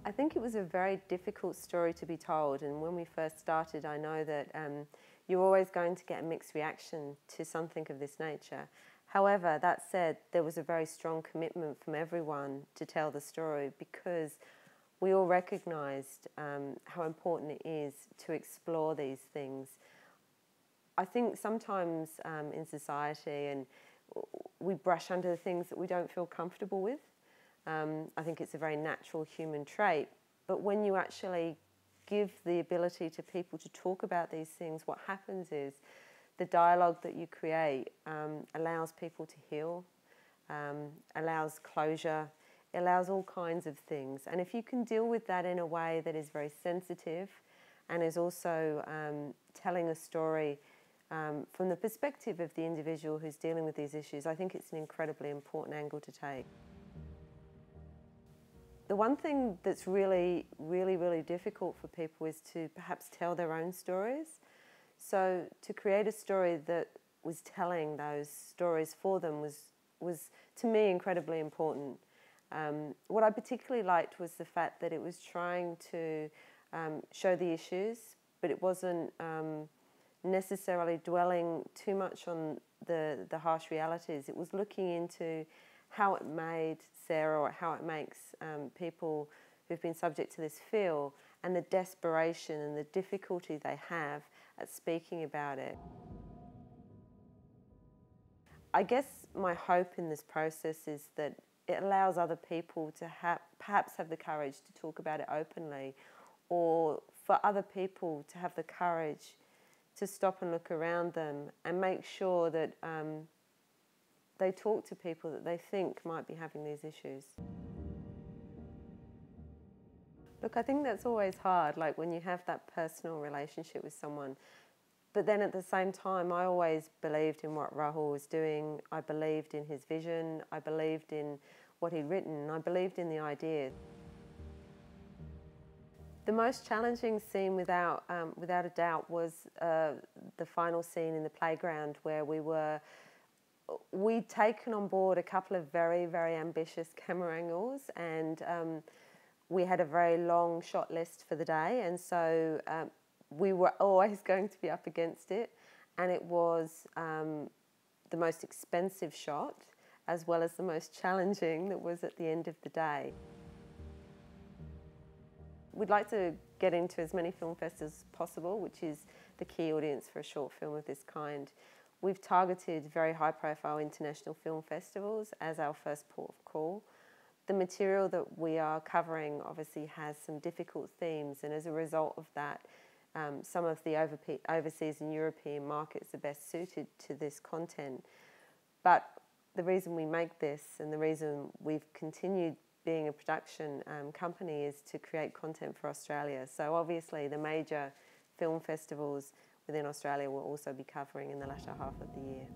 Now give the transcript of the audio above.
I think it was a very difficult story to be told, and when we first started, I know that you're always going to get a mixed reaction to something of this nature. However, that said, there was a very strong commitment from everyone to tell the story because we all recognised how important it is to explore these things. I think sometimes in society and we brush under the things that we don't feel comfortable with. I think it's a very natural human trait, but when you actually give the ability to people to talk about these things, what happens is the dialogue that you create allows people to heal, allows closure, allows all kinds of things. And if you can deal with that in a way that is very sensitive and is also telling a story from the perspective of the individual who's dealing with these issues, I think it's an incredibly important angle to take. The one thing that's really difficult for people is to perhaps tell their own stories. So to create a story that was telling those stories for them was to me incredibly important. What I particularly liked was the fact that it was trying to show the issues, but it wasn't necessarily dwelling too much on the harsh realities. It was looking into how it made Sarah, or how it makes people who've been subject to this feel, and the desperation and the difficulty they have at speaking about it. I guess my hope in this process is that it allows other people to perhaps have the courage to talk about it openly, or for other people to have the courage to stop and look around them and make sure that they talk to people that they think might be having these issues. Look, I think that's always hard, like when you have that personal relationship with someone. But then at the same time, I always believed in what Rahul was doing. I believed in his vision. I believed in what he'd written. I believed in the idea. The most challenging scene, without a doubt, was the final scene in the playground where we'd taken on board a couple of very ambitious camera angles, and we had a very long shot list for the day, and so we were always going to be up against it, and it was the most expensive shot as well as the most challenging that was at the end of the day. We'd like to get into as many film festivals as possible, which is the key audience for a short film of this kind. We've targeted very high-profile international film festivals as our first port of call. The material that we are covering obviously has some difficult themes, and as a result of that, some of the overseas and European markets are best suited to this content. But the reason we make this, and the reason we've continued being a production company, is to create content for Australia. So obviously the major film festivals within Australia will also be covering in the latter half of the year.